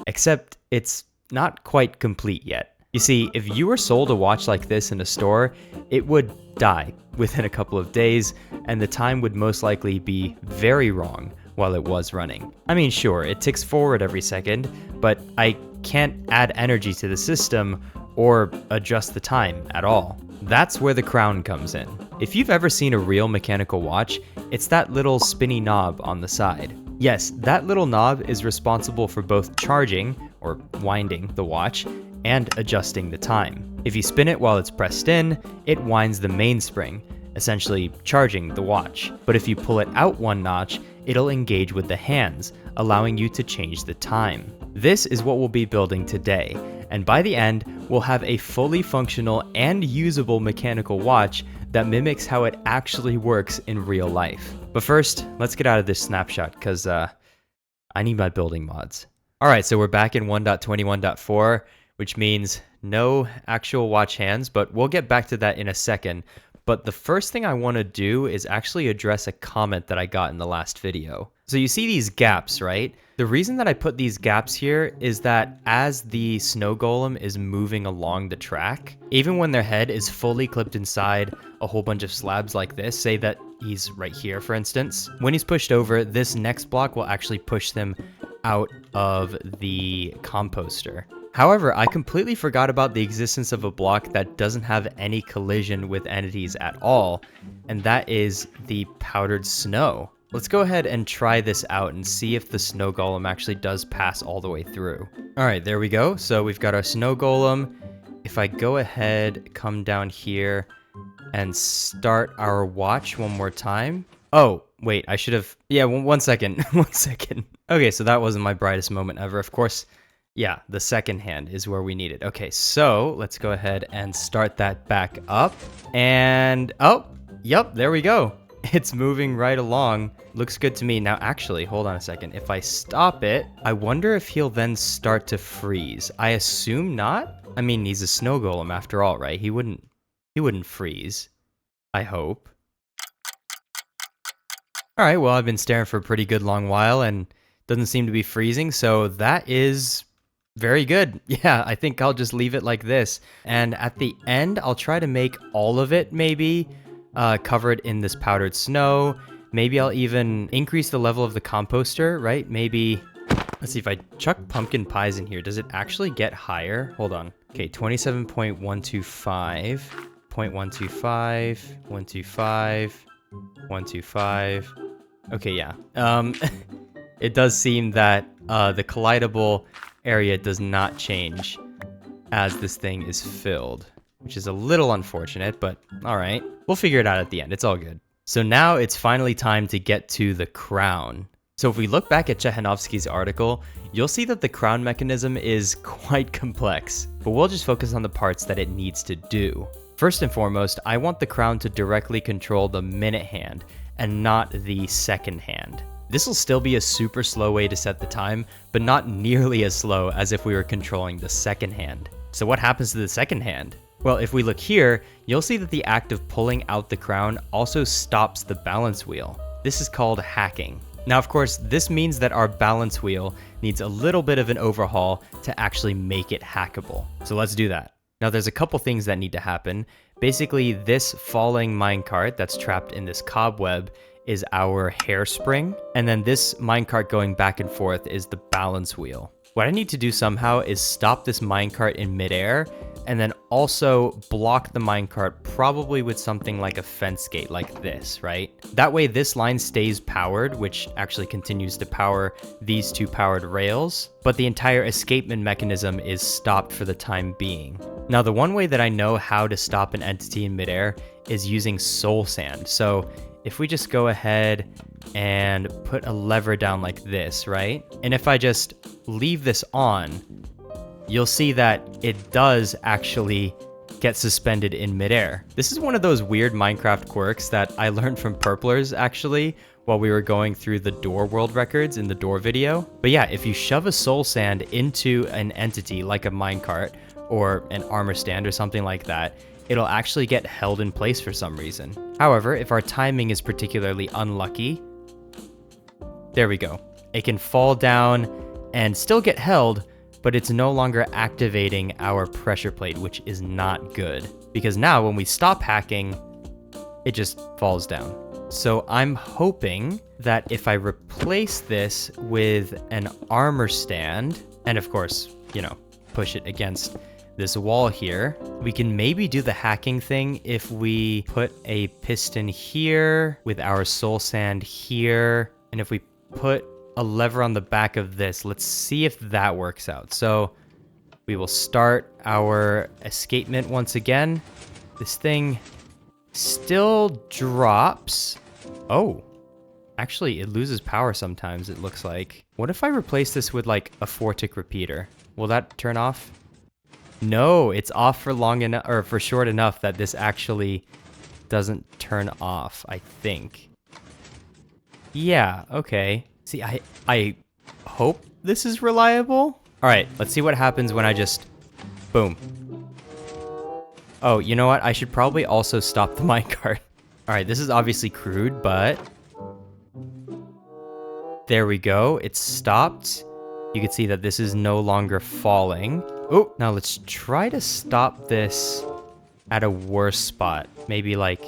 Except it's not quite complete yet. You see, if you were sold a watch like this in a store, it would die within a couple of days, and the time would most likely be very wrong while it was running. I mean, sure, it ticks forward every second, but I can't add energy to the system or adjust the time at all. That's where the crown comes in. If you've ever seen a real mechanical watch, it's that little spinny knob on the side. Yes, that little knob is responsible for both charging, or winding, the watch, and adjusting the time. If you spin it while it's pressed in, it winds the mainspring, essentially charging the watch. But if you pull it out 1 notch, it'll engage with the hands, allowing you to change the time. This is what we'll be building today, and by the end, we'll have a fully functional and usable mechanical watch that mimics how it actually works in real life. But first, let's get out of this snapshot, because I need my building mods. Alright, so we're back in 1.21.4, which means no actual watch hands, but we'll get back to that in a second. But the first thing I want to do is actually address a comment that I got in the last video. So you see these gaps, right? The reason that I put these gaps here is that as the snow golem is moving along the track, even when their head is fully clipped inside a whole bunch of slabs like this, say that he's right here, for instance, when he's pushed over, this next block will actually push them out of the composter. However, I completely forgot about the existence of a block that doesn't have any collision with entities at all, and that is the powdered snow. Let's go ahead and try this out and see if the snow golem actually does pass all the way through. All right, there we go. So we've got our snow golem. If I go ahead, come down here, and start our watch one more time. Oh, wait, I should have... Yeah, one second. 1 second. Okay, so that wasn't my brightest moment ever. Of course, yeah, the second hand is where we need it. Okay, so let's go ahead and start that back up. And, oh, yep, there we go. It's moving right along. Looks good to me. Now, actually, hold on a second. If I stop it, I wonder if he'll then start to freeze. I assume not. I mean, he's a snow golem after all, right? He wouldn't freeze, I hope. All right, well, I've been staring for a pretty good long while and doesn't seem to be freezing, so that is very good. Yeah, I think I'll just leave it like this. And at the end, I'll try to make all of it maybe covered in this powdered snow. Maybe I'll even increase the level of the composter, right? Maybe, let's see, if I chuck pumpkin pies in here, does it actually get higher? Hold on. Okay, 27.125. 0.125, 125, 125. Okay, yeah. It does seem that the collidable area does not change as this thing is filled, which is a little unfortunate, but all right. We'll figure it out at the end. It's all good. So now it's finally time to get to the crown. So if we look back at Chehanovsky's article, you'll see that the crown mechanism is quite complex, but we'll just focus on the parts that it needs to do. First and foremost, I want the crown to directly control the minute hand and not the second hand. This will still be a super slow way to set the time, but not nearly as slow as if we were controlling the second hand. So what happens to the second hand? Well, if we look here, you'll see that the act of pulling out the crown also stops the balance wheel. This is called hacking. Now, of course, this means that our balance wheel needs a little bit of an overhaul to actually make it hackable. So let's do that. Now, there's a couple things that need to happen. Basically, this falling minecart that's trapped in this cobweb is our hairspring, and then this minecart going back and forth is the balance wheel. What I need to do somehow is stop this minecart in midair, and then also block the minecart probably with something like a fence gate like this, right? That way this line stays powered, which actually continues to power these two powered rails, but the entire escapement mechanism is stopped for the time being. Now, the one way that I know how to stop an entity in midair is using soul sand. So if we just go ahead and put a lever down like this, right? And if I just leave this on, you'll see that it does actually get suspended in midair. This is one of those weird Minecraft quirks that I learned from Purplers, actually, while we were going through the door world records in the door video. But yeah, if you shove a soul sand into an entity like a minecart or an armor stand or something like that, it'll actually get held in place for some reason. However, if our timing is particularly unlucky, there we go. It can fall down and still get held, but it's no longer activating our pressure plate, which is not good. Because now when we stop hacking, it just falls down. So I'm hoping that if I replace this with an armor stand, and of course, you know, push it against this wall here, we can maybe do the hacking thing if we put a piston here with our soul sand here, and if we put a lever on the back of this. Let's see if that works out. So we will start our escapement once again. This thing still drops. Oh, actually it loses power sometimes, it looks like. What if I replace this with like a 4-tick repeater? Will that turn off? No, it's off for long enough, or for short enough that this actually doesn't turn off, I think. Yeah, okay. See, I hope this is reliable. All right, let's see what happens when I just, boom. Oh, you know what? I should probably also stop the minecart. All right, this is obviously crude, but there we go. It's stopped. You can see that this is no longer falling. Oh, now let's try to stop this at a worse spot. Maybe like,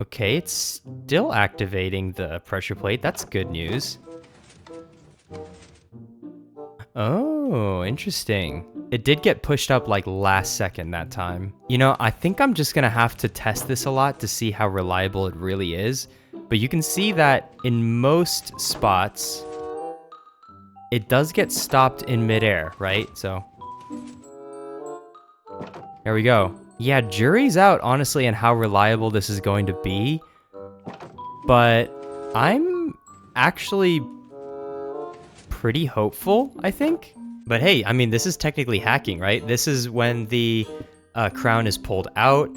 okay, it's still activating the pressure plate. That's good news. Oh, interesting. It did get pushed up like last second that time. You know, I think I'm just gonna have to test this a lot to see how reliable it really is. But you can see that in most spots, it does get stopped in midair, right? So there we go. Yeah, jury's out, honestly, on how reliable this is going to be. But I'm actually pretty hopeful, I think. But hey, I mean, this is technically hacking, right? This is when the crown is pulled out.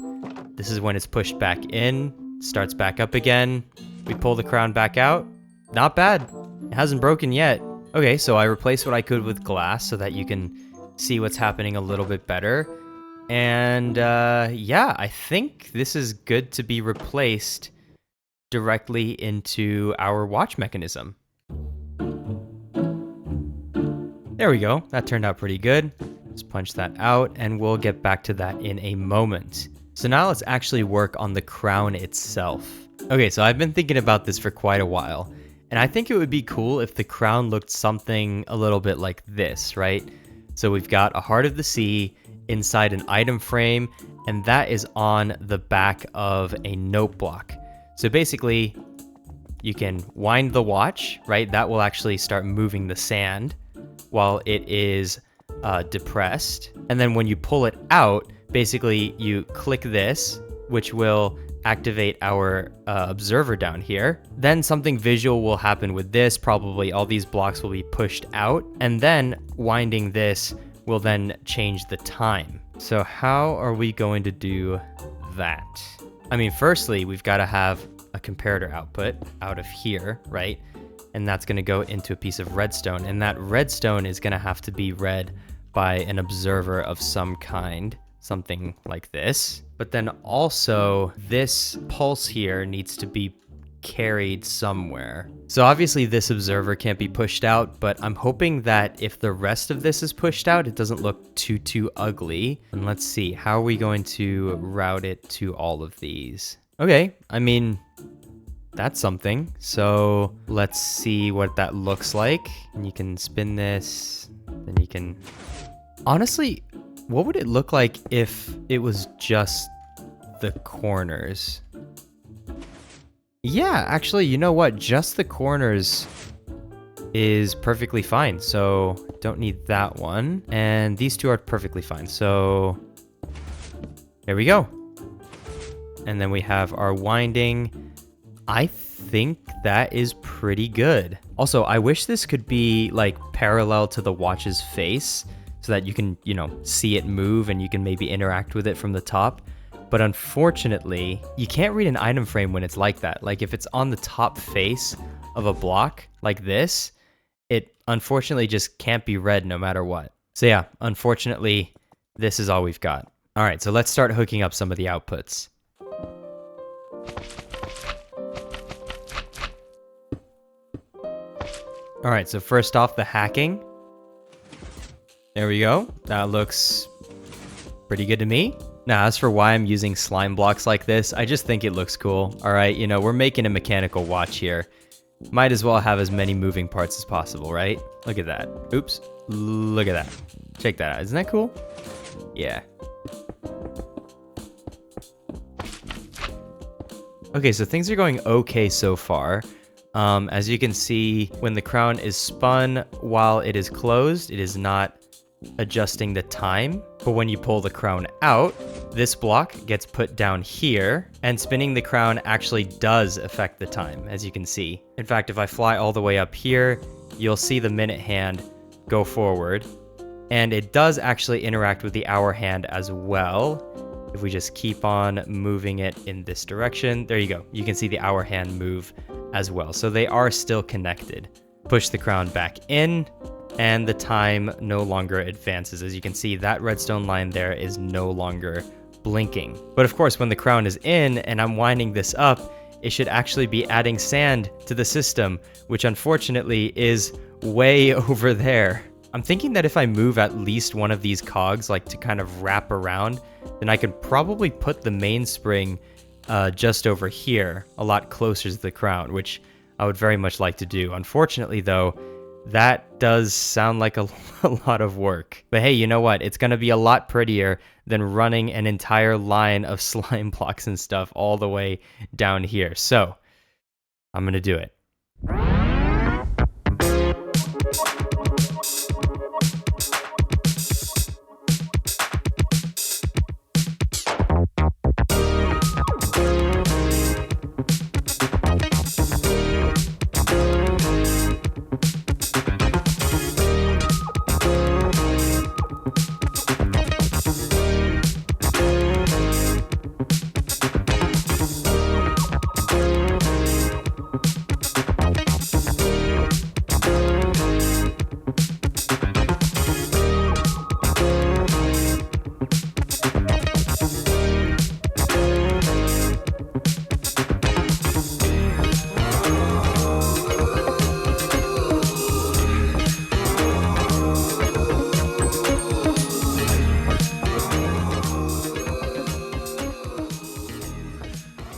This is when it's pushed back in, starts back up again. We pull the crown back out. Not bad. It hasn't broken yet. Okay, so I replaced what I could with glass so that you can see what's happening a little bit better. And yeah, I think this is good to be replaced directly into our watch mechanism. There we go. That turned out pretty good. Let's punch that out and we'll get back to that in a moment. So now let's actually work on the crown itself. Okay, so I've been thinking about this for quite a while, and I think it would be cool if the crown looked something a little bit like this, right? So we've got a Heart of the Sea inside an item frame, and that is on the back of a note block. So basically, you can wind the watch, right? That will actually start moving the sand while it is depressed. And then when you pull it out, basically you click this, which will activate our observer down here. Then something visual will happen with this. Probably all these blocks will be pushed out, and then winding this will then change the time. So how are we going to do that? I mean, firstly, we've got to have a comparator output out of here, right? And that's going to go into a piece of redstone, and that redstone is going to have to be read by an observer of some kind, something like this. But then also this pulse here needs to be carried somewhere. So obviously this observer can't be pushed out, but I'm hoping that if the rest of this is pushed out, it doesn't look too ugly. And let's see, how are we going to route it to all of these? Okay, I mean, that's something. So let's see what that looks like. And you can spin this, then you can... Honestly, what would it look like if it was just the corners? Yeah, actually, you know what? Just the corners is perfectly fine. So don't need that one. And these two are perfectly fine. So there we go. And then we have our winding. I think that is pretty good. Also, I wish this could be like parallel to the watch's face so that you can, you know, see it move and you can maybe interact with it from the top. But unfortunately, you can't read an item frame when it's like that. Like if it's on the top face of a block like this, it unfortunately just can't be read no matter what. So yeah, unfortunately, this is all we've got. All right, so let's start hooking up some of the outputs. All right, so first off, the hacking. There we go. That looks pretty good to me. Now, as for why I'm using slime blocks like this, I just think it looks cool. All right, you know, we're making a mechanical watch here. Might as well have as many moving parts as possible, right? Look at that. Oops. Look at that. Check that out. Isn't that cool? Yeah. Okay, so things are going okay so far. As you can see, when the crown is spun while it is closed, it is not adjusting the time. But when you pull the crown out, this block gets put down here, and spinning the crown actually does affect the time, as you can see. In fact, if I fly all the way up here, you'll see the minute hand go forward, and it does actually interact with the hour hand as well. If we just keep on moving it in this direction, there you go. You can see the hour hand move as well. So they are still connected. Push the crown back in, and the time no longer advances. As you can see, that redstone line there is no longer blinking. But of course, when the crown is in and I'm winding this up, it should actually be adding sand to the system, which unfortunately is way over there. I'm thinking that if I move at least one of these cogs, like to kind of wrap around, then I could probably put the mainspring just over here, a lot closer to the crown, which I would very much like to do. Unfortunately though, That does sound like a, a lot of work. But hey, you know what? It's going to be a lot prettier than running an entire line of slime blocks and stuff all the way down here. So I'm going to do it.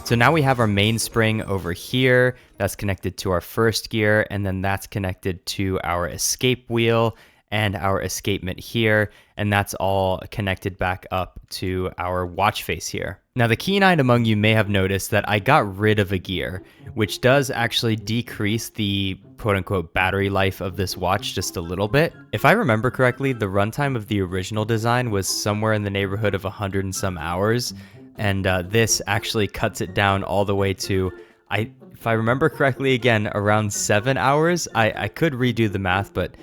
So now we have our mainspring over here that's connected to our first gear, and then that's connected to our escape wheel and our escapement here, and that's all connected back up to our watch face here. Now the keen-eyed among you may have noticed that I got rid of a gear, which does actually decrease the quote-unquote battery life of this watch just a little bit. If I remember correctly, the runtime of the original design was somewhere in the neighborhood of 100 and some hours, and this actually cuts it down all the way to, if I remember correctly, again, around 7 hours. I could redo the math, but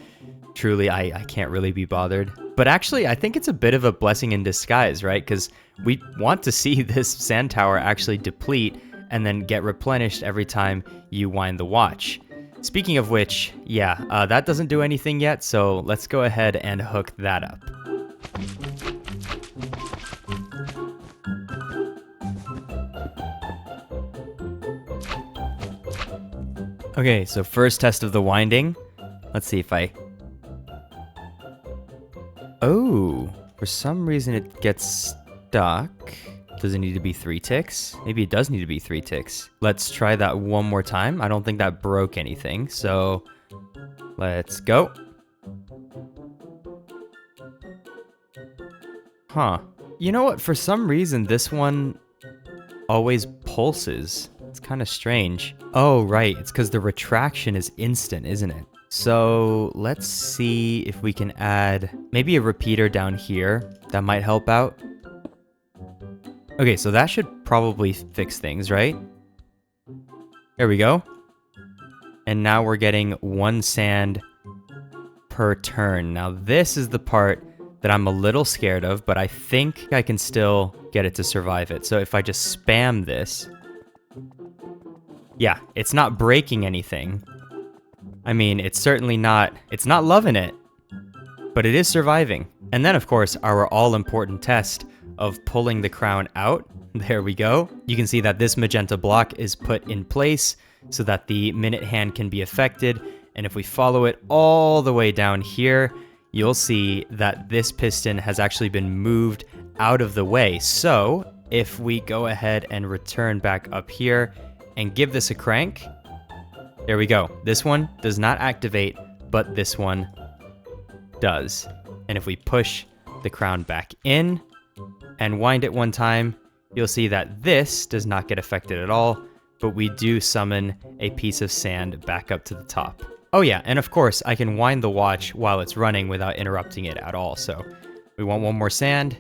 truly I can't really be bothered. But actually, I think it's a bit of a blessing in disguise, right? Because we want to see this sand tower actually deplete and then get replenished every time you wind the watch. Speaking of which, yeah, that doesn't do anything yet, so let's go ahead and hook that up. Okay, so first test of the winding. Let's see if I... Oh, for some reason it gets stuck. Does it need to be 3 ticks? Maybe it does need to be 3 ticks. Let's try that one more time. I don't think that broke anything, so let's go. Huh. You know what? For some reason, this one always pulses. It's kind of strange. Oh, right. It's because the retraction is instant, isn't it? So let's see if we can add maybe a repeater down here. That might help out. Okay, so that should probably fix things, right? There we go. And now we're getting 1 sand per turn. Now this is the part that I'm a little scared of, but I think I can still get it to survive it. So if I just spam this, yeah, it's not breaking anything. I mean, it's not loving it, but it is surviving. And then of course, our all-important test of pulling the crown out. There we go. You can see that this magenta block is put in place so that the minute hand can be affected. And if we follow it all the way down here, you'll see that this piston has actually been moved out of the way. So if we go ahead and return back up here and give this a crank, there we go. This one does not activate, but this one does. And if we push the crown back in and wind it one time, you'll see that this does not get affected at all, but we do summon a piece of sand back up to the top. Oh yeah, and of course I can wind the watch while it's running without interrupting it at all. So we want one more sand.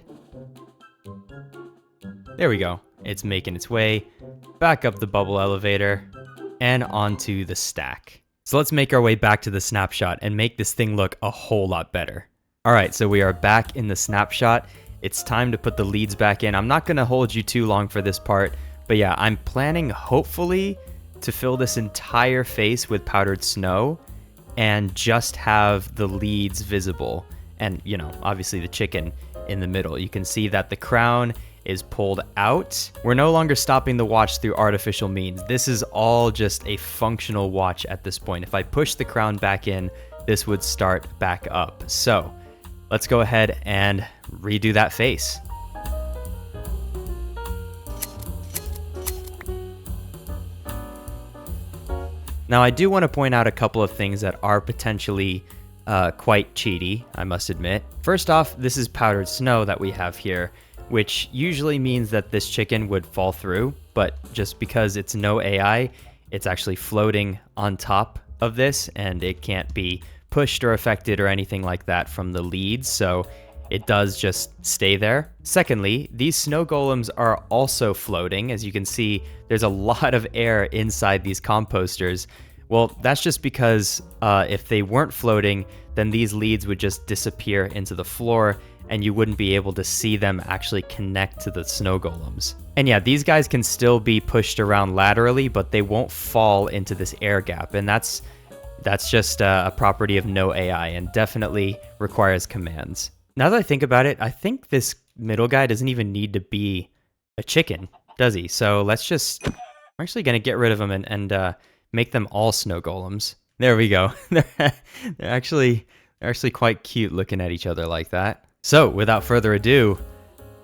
There we go. It's making its way back up the bubble elevator and onto the stack. So let's make our way back to the snapshot and make this thing look a whole lot better. All right, so we are back in the snapshot. It's time to put the leads back in. I'm not gonna hold you too long for this part, but yeah, I'm planning hopefully to fill this entire face with powdered snow and just have the leads visible. And, you know, obviously the chicken in the middle. You can see that the crown is pulled out. We're no longer stopping the watch through artificial means. This is all just a functional watch at this point. If I push the crown back in, this would start back up. So let's go ahead and redo that face. Now, I do want to point out a couple of things that are potentially quite cheaty, I must admit. First off, this is powdered snow that we have here, which usually means that this chicken would fall through, but just because it's no AI, it's actually floating on top of this, and it can't be pushed or affected or anything like that from the leads, so it does just stay there. Secondly, these snow golems are also floating. As you can see, there's a lot of air inside these composters. Well, that's just because if they weren't floating, then these leads would just disappear into the floor and you wouldn't be able to see them actually connect to the snow golems. And yeah, these guys can still be pushed around laterally, but they won't fall into this air gap. And that's just a property of no AI and definitely requires commands. Now that I think about it, I think this middle guy doesn't even need to be a chicken, does he? So let's just, I'm actually going to get rid of him and make them all snow golems. There we go. they're actually quite cute looking at each other like that. So without further ado,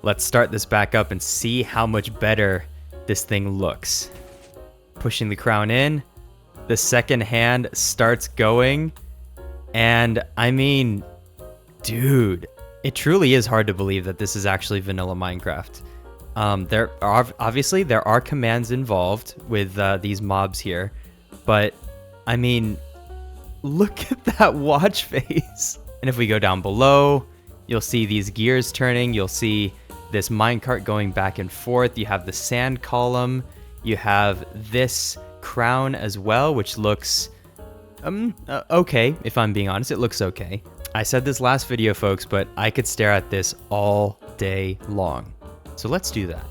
let's start this back up and see how much better this thing looks. Pushing the crown in, the second hand starts going, and I mean, dude, it truly is hard to believe that this is actually vanilla Minecraft. Obviously there are commands involved with these mobs here, but I mean, look at that watch face. And if we go down below, you'll see these gears turning. You'll see this minecart going back and forth. You have the sand column. You have this crown as well, which looks okay. If I'm being honest, it looks okay. I said this last video, folks, but I could stare at this all day long. So let's do that.